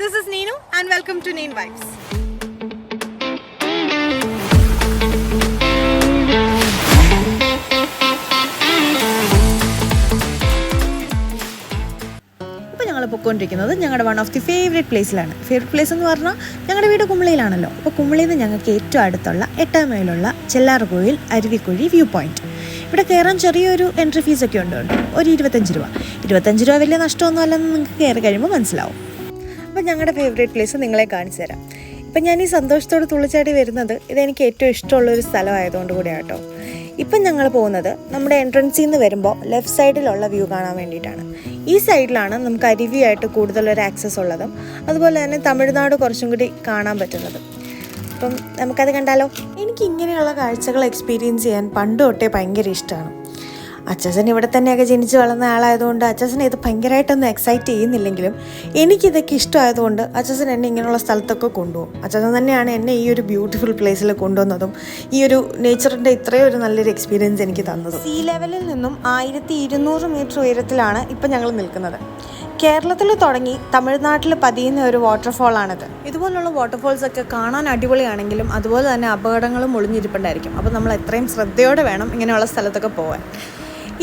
This is Neenu and welcome to Neen Vibes. ഇപ്പോൾ ഞങ്ങൾ പോയിക്കൊണ്ടിരിക്കുന്നത് ഞങ്ങളുടെ വൺ ഓഫ് ദി ഫേവറേറ്റ് പ്ലേസിലാണ്. ഫേവറേറ്റ് പ്ലേസ് എന്ന് പറഞ്ഞാൽ ഞങ്ങളുടെ വീട് കുമളിയിലാണല്ലോ. അപ്പോൾ കുമളിയിൽ നിന്ന് ഞങ്ങൾക്ക് ഏറ്റവും അടുത്തുള്ള 8 മൈലുള്ള ചെല്ലാർകോയിൽ അരുവിക്കുഴി വ്യൂ പോയിൻറ്റ്. ഇവിടെ കയറാൻ ചെറിയൊരു എൻട്രി ഫീസൊക്കെ ഉണ്ട്, ഒരു 25 രൂപ. 25 രൂപ വലിയ നഷ്ടമൊന്നും അല്ലെന്ന് നിങ്ങൾക്ക് കയറി കഴിയുമ്പോൾ മനസ്സിലാവും. അപ്പോൾ ഞങ്ങളുടെ ഫേവറേറ്റ് പ്ലേസ് നിങ്ങളെ കാണിച്ചു തരാം. ഇപ്പം ഞാൻ ഈ സന്തോഷത്തോട് തുള്ളിച്ചാടി വരുന്നത് ഇതെനിക്ക് ഏറ്റവും ഇഷ്ടമുള്ളൊരു സ്ഥലമായതുകൊണ്ട് കൂടിയാണ് കേട്ടോ. ഇപ്പം ഞങ്ങൾ പോകുന്നത് നമ്മുടെ എൻട്രൻസിൽ നിന്ന് വരുമ്പോൾ ലെഫ്റ്റ് സൈഡിലുള്ള വ്യൂ കാണാൻ വേണ്ടിയിട്ടാണ്. ഈ സൈഡിലാണ് നമുക്ക് അരുവിയായിട്ട് കൂടുതലൊരു ആക്സസ് ഉള്ളതും അതുപോലെ തന്നെ തമിഴ്നാട് കുറച്ചും കൂടി കാണാൻ പറ്റുന്നതും. അപ്പം നമുക്കത് കണ്ടാലോ. എനിക്ക് ഇങ്ങനെയുള്ള കാഴ്ചകൾ എക്സ്പീരിയൻസ് ചെയ്യാൻ പണ്ട് തൊട്ടേ ഭയങ്കര ഇഷ്ടമാണ്. അച്ഛൻ ഇവിടെ തന്നെയൊക്കെ ജനിച്ച് വളർന്ന ആളായതുകൊണ്ട് അച്ഛനെ ഇത് ഭയങ്കരമായിട്ടൊന്നും എക്സൈറ്റ് ചെയ്യുന്നില്ലെങ്കിലും എനിക്കിതൊക്കെ ഇഷ്ടമായതുകൊണ്ട് അച്ഛൻ എന്നെ ഇങ്ങനെയുള്ള സ്ഥലത്തൊക്കെ കൊണ്ടുപോകും. അച്ഛൻ തന്നെയാണ് എന്നെ ഈ ഒരു ബ്യൂട്ടിഫുൾ പ്ലേസിൽ കൊണ്ടുവന്നതും ഈ ഒരു നേച്ചറിൻ്റെ ഇത്രയും ഒരു നല്ലൊരു എക്സ്പീരിയൻസ് എനിക്ക് തന്നതും. സീ ലെവലിൽ നിന്നും 1200 മീറ്റർ ഉയരത്തിലാണ് ഇപ്പം ഞങ്ങൾ നിൽക്കുന്നത്. കേരളത്തിൽ തുടങ്ങി തമിഴ്നാട്ടിൽ പതിയുന്ന ഒരു വാട്ടർഫോളാണിത്. ഇതുപോലുള്ള വാട്ടർഫോൾസൊക്കെ കാണാൻ അടിപൊളിയാണെങ്കിലും അതുപോലെ തന്നെ അപകടങ്ങളും ഒളിഞ്ഞിരിപ്പുണ്ടായിരിക്കും. അപ്പോൾ നമ്മൾ എത്രയും ശ്രദ്ധയോടെ വേണം ഇങ്ങനെയുള്ള സ്ഥലത്തൊക്കെ പോകാൻ.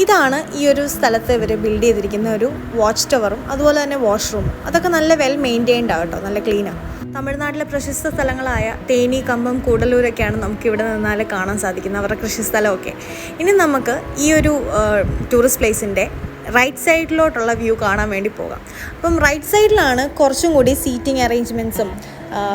ഇതാണ് ഈ ഒരു സ്ഥലത്ത് ഇവർ ബിൽഡ് ചെയ്തിരിക്കുന്ന ഒരു വാച്ച് ടവറും അതുപോലെ തന്നെ വാഷ്റൂമും. അതൊക്കെ നല്ല വെൽ മെയിൻറ്റെയിൻഡ് ആണ് കേട്ടോ, നല്ല ക്ലീനാണ്. തമിഴ്നാട്ടിലെ പ്രശസ്ത സ്ഥലങ്ങളായ തേനി, കമ്പം, കൂടലൂരൊക്കെയാണ് നമുക്കിവിടെ നിന്നാൽ കാണാൻ സാധിക്കുന്നത്, അവരുടെ കൃഷിസ്ഥലമൊക്കെ. ഇനി നമുക്ക് ഈ ഒരു ടൂറിസ്റ്റ് പ്ലേസിൻ്റെ റൈറ്റ് സൈഡിലോട്ടുള്ള വ്യൂ കാണാൻ വേണ്ടി പോകാം. അപ്പം റൈറ്റ് സൈഡിലാണ് കുറച്ചും കൂടി സീറ്റിംഗ് അറേഞ്ച്മെൻറ്റ്സും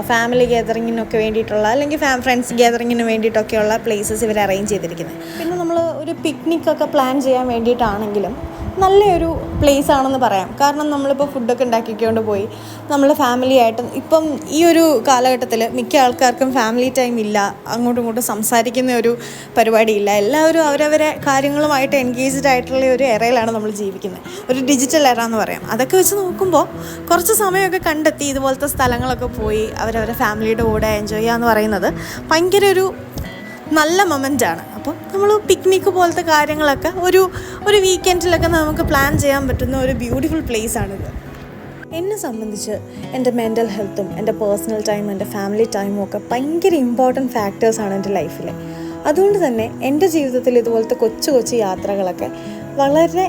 ഫാമിലി ഗ്യാതറിങ്ങിനൊക്കെ വേണ്ടിയിട്ടുള്ള അല്ലെങ്കിൽ ഫ്രണ്ട്സ് ഗ്യാതറിങ്ങിന് വേണ്ടിയിട്ടൊക്കെയുള്ള പ്ലേസസ് ഇവർ അറേഞ്ച് ചെയ്തിരിക്കുന്നത്. പിന്നെ നമ്മൾ ഒരു പിക്നിക്കൊക്കെ പ്ലാൻ ചെയ്യാൻ വേണ്ടിയിട്ടാണെങ്കിലും നല്ലൊരു പ്ലേസ് ആണെന്ന് പറയാം. കാരണം നമ്മളിപ്പോൾ ഫുഡൊക്കെ ഉണ്ടാക്കിക്കൊണ്ട് പോയി നമ്മൾ ഫാമിലിയായിട്ട്, ഇപ്പം ഈ ഒരു കാലഘട്ടത്തിൽ മിക്ക ആൾക്കാർക്കും ഫാമിലി ടൈം ഇല്ല, അങ്ങോട്ടും ഇങ്ങോട്ടും സംസാരിക്കുന്ന ഒരു പരിപാടിയില്ല. എല്ലാവരും അവരവരെ കാര്യങ്ങളുമായിട്ട് എൻഗേജ്ഡ് ആയിട്ടുള്ള ഒരു എറയിലാണ് നമ്മൾ ജീവിക്കുന്നത്, ഒരു ഡിജിറ്റൽ എറ എന്ന് പറയാം. അതൊക്കെ വെച്ച് നോക്കുമ്പോൾ കുറച്ച് സമയമൊക്കെ കണ്ടെത്തി ഇതുപോലത്തെ സ്ഥലങ്ങളൊക്കെ പോയി അവരവരെ ഫാമിലിയുടെ കൂടെ എൻജോയ് ചെയ്യുക എന്ന് പറയുന്നത് ഭയങ്കര ഒരു നല്ല മൊമെൻ്റാണ്. അപ്പോൾ നമ്മൾ പിക്നിക്ക് പോലത്തെ കാര്യങ്ങളൊക്കെ ഒരു വീക്കെൻഡിലൊക്കെ നമുക്ക് പ്ലാൻ ചെയ്യാൻ പറ്റുന്ന ഒരു ബ്യൂട്ടിഫുൾ പ്ലേസാണിത്. എന്നെ സംബന്ധിച്ച് എൻ്റെ മെൻ്റൽ ഹെൽത്തും എൻ്റെ പേഴ്സണൽ ടൈമും എൻ്റെ ഫാമിലി ടൈമും ഒക്കെ ഭയങ്കര ഇമ്പോർട്ടൻറ്റ് ഫാക്ടേഴ്സാണ് എൻ്റെ ലൈഫിൽ. അതുകൊണ്ട് തന്നെ എൻ്റെ ജീവിതത്തിൽ ഇതുപോലത്തെ കൊച്ചു കൊച്ചു യാത്രകളൊക്കെ വളരെ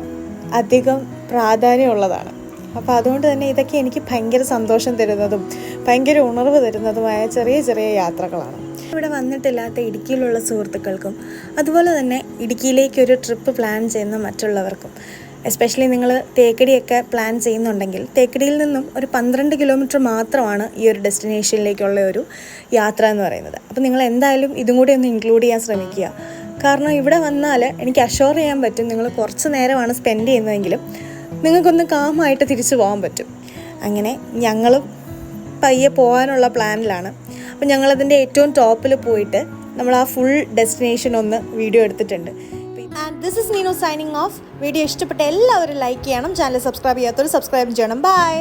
അധികം പ്രാധാന്യമുള്ളതാണ്. അപ്പോൾ അതുകൊണ്ട് തന്നെ ഇതൊക്കെ എനിക്ക് ഭയങ്കര സന്തോഷം തരുന്നതും ഭയങ്കര ഉണർവ് തരുന്നതുമായ ചെറിയ ചെറിയ യാത്രകളാണ്. ഇവിടെ വന്നിട്ടില്ലാത്ത ഇടുക്കിയിലുള്ള സുഹൃത്തുക്കൾക്കും അതുപോലെ തന്നെ ഇടുക്കിയിലേക്കൊരു ട്രിപ്പ് പ്ലാൻ ചെയ്യുന്ന മറ്റുള്ളവർക്കും, എസ്പെഷ്യലി നിങ്ങൾ തേക്കടിയൊക്കെ പ്ലാൻ ചെയ്യുന്നുണ്ടെങ്കിൽ തേക്കടിയിൽ നിന്നും ഒരു 12 കിലോമീറ്റർ മാത്രമാണ് ഈ ഒരു ഡെസ്റ്റിനേഷനിലേക്കുള്ള ഒരു യാത്ര എന്ന് പറയുന്നത്. അപ്പോൾ നിങ്ങൾ എന്തായാലും ഇതും കൂടി ഒന്ന് ഇൻക്ലൂഡ് ചെയ്യാൻ ശ്രമിക്കുക. കാരണം ഇവിടെ വന്നാൽ എനിക്ക് അഷ്വർ ചെയ്യാൻ പറ്റും, നിങ്ങൾ കുറച്ച് നേരമാണ് സ്പെൻഡ് ചെയ്യുന്നതെങ്കിലും നിങ്ങൾക്കൊന്ന് കാമായിട്ട് തിരിച്ചു പോകാൻ പറ്റും. അങ്ങനെ ഞങ്ങളും പയ്യെ പോകാനുള്ള പ്ലാനിലാണ്. അപ്പോൾ ഞങ്ങളതിൻ്റെ ഏറ്റവും ടോപ്പിൽ പോയിട്ട് നമ്മൾ ആ ഫുൾ ഡെസ്റ്റിനേഷൻ ഒന്ന് വീഡിയോ എടുത്തിട്ടുണ്ട്. And this is Neenu signing off. Video ഇഷ്ടപ്പെട്ട എല്ലാവരും ലൈക്ക് ചെയ്യണം, ചാനൽ സബ്സ്ക്രൈബ് ചെയ്യാത്തവർ സബ്സ്ക്രൈബ് ചെയ്യണം. ബൈ.